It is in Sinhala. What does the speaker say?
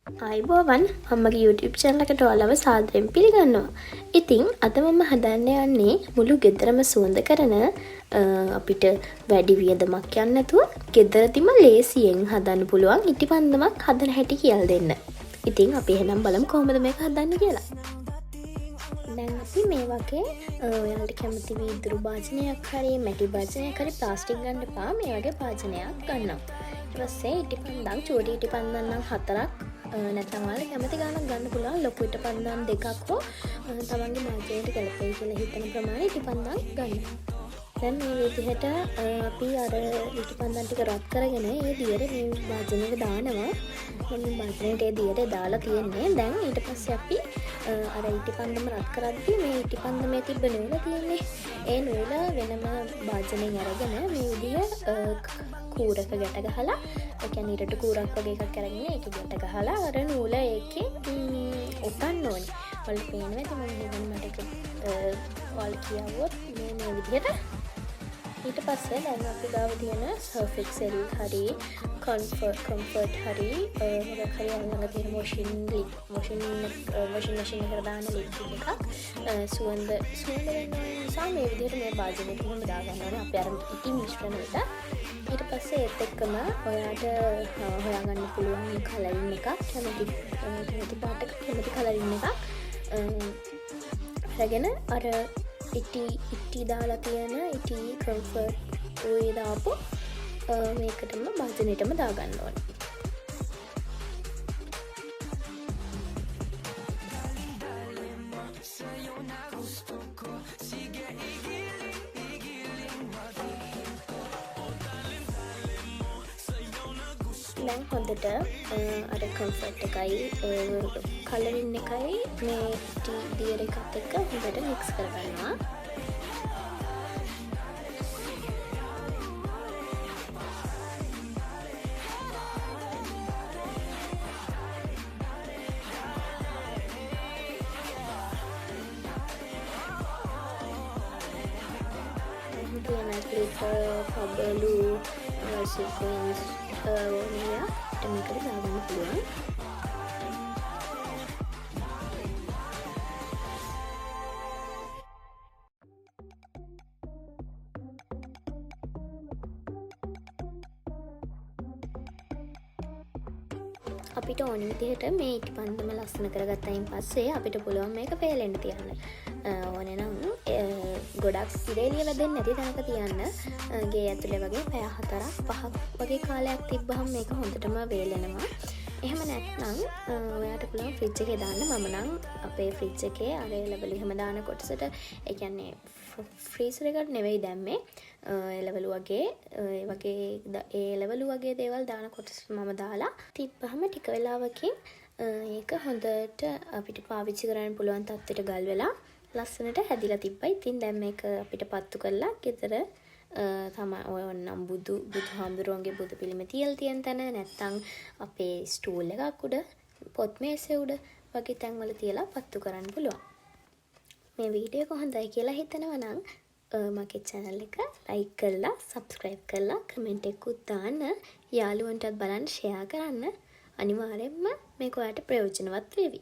අයිබෝවන් මමගේ YouTube channel එකට ඔයාලව සාදරයෙන් පිළිගන්නවා. ඉතින් අද මම හදන්න යන්නේ මුළු ගෙදරම සුවඳ කරන අපිට වැඩි වියදමක් යන්නේ නැතුව ගෙදරදිම ලේසියෙන් හදන්න පුළුවන් ඉටිපන්දමක් හදන හැටි කියලා දෙන්න. ඉතින් අපි එහෙනම් බලමු කොහොමද මේක හදන්නේ කියලා. දැන් අපි මේ වගේ ඔයාලට කැමති වීදුරු භාජනයක් හරි මැටි භාජනයක් හරි ප්ලාස්ටික් ගන්න එපා. මේ වගේ භාජනයක් ගන්නවා. ඊට පස්සේ ඉටිපන්දම් චූටි ඉටිපන්දම් නම් 4ක් නැත්නම් ඔයාලා කැමති ගානක් ගන්න පුළුවන්. ලොකු ඉටිපන්දම් 2ක් හෝ තමන්ගේ භාජනයට ගැලපෙයි කියලා හිතන ප්‍රමාණය ඉටිපන්දම් ගන්න. දැන් මේ විදිහට අපි අර ඉටිපන්දම් ටික රත් කරගෙන ඒ දියර මේ භාජනයට දානවා. මේ භාජනයට ඒ දියර දාලා තියෙන්නේ. දැන් ඊට පස්සේ අපි අර ඉටිපන්දම රත් කරද්දී මේ ඉටිපන්දමේ තිබ්බ නූල තියෙන්නේ. ඒ නූල වෙනම භාජනයෙන් අරගෙන මේ විදිහ කූරක ගැට ගහලා, ඒ කියන්නේ ඉරට කූරක් වගේ එකක් අරගෙන ඒක ගැට ගහලා අර නූල ඒකේ ඔතන්න ඕනේ. ඔයාලට පේනවා ඉතින් මම මට ඔයාලා කියවුවොත් මේ විදිහට. ඊට පස්සේ දැන් අපි ගාව තියෙන සර්ෆ් එක්සෙල් හරි කම්ෆර්ට් හරි මොකක් හරි අල්ලගෙන තියෙන වොෂින් මැෂින් එකට දාන ලික්විඩ් එකක් සුවඳ වෙන නිසා මේ විදිහට මේ භාජනයට කොහොම දාගන්න ඕනේ අපි අර ඉටි මිශ්‍රණයට. ඊට පස්සේ ඒත් එක්කම ඔයාට හොයාගන්න පුළුවන් කලරින් එකක් කැමති පාටක කැමති කලරින් එකක් අරගෙන අර ඉටි දාලා තියෙන ඉටි කම්ෆර්ට් ඔය දාපු මේකටම භාජනයටම දාගන්න ඕනේ. දැන් හොඳට අර කම්ෆර්ට් එකයි කලරින් එකයි මේ දියර එකත් එක්ක හොඳට මික්ස් කරගන්නවා. පබලු සිකන්ස් ඕනයා මේකට දාගන්න පුළුවන්. අපිට ඕන විදිහට මේ ඉටිපන්දම ලස්සන කරගත්තයින් පස්සේ අපිට පුළුවන් මේක පෙරලෙන්න තියන්න. ඕනේ නම් ගොඩක් ඉරේලිය වැදෙන්නේ නැති තැනක තියන්න. ගේ ඇතුලේ වගේ පැය 4ක් 5ක් වගේ කාලයක් තිබ්බහම මේක හොඳටම වේලෙනවා. එහෙම නැත්නම් ඔයාට පුළුවන් ෆ්‍රිජ් එකේ දාන්න. මම නම් අපේ ෆ්‍රිජ් එකේ අර ලෙවල් එහෙම දාන කොටසට ඒ කියන්නේ ෆ්‍රීසර් එකට නෙවෙයි දැම්මේ. ලෙවල් වගේ ඒ වගේ ඒ ලෙවල් වගේ දේවල් දාන කොටස මම දාලා තිබ්බහම ටික වෙලාවකින් ඒක හොඳට අපිට පාවිච්චි කරන්න පුළුවන් තත්ත්වයට ගල් වෙලා ලස්සනට හැදිලා තිබ්බා. ඉතින් දැන් මේක අපිට පත්තු කරලා ගෙදර තමයි ඔය නම් බුදුහාමුදුරුවන්ගේ බුදු පිළිම තියලා තියෙන තැන නැත්තම් අපේ ස්ටූල් එකක් උඩ පොත් මේසෙ උඩ වගේ තැන්වල තියලා පත්තු කරන්න පුළුවන්. මේ වීඩියෝ එක හොඳයි කියලා හිතනවා නම් මගේ channel එක like කරලා subscribe කරලා comment එකකුත් දාන්න. යාළුවන්ටත් බලන්න share කරන්න. අනිවාර්යෙන්ම මේක ඔයාලට ප්‍රයෝජනවත් වේවි.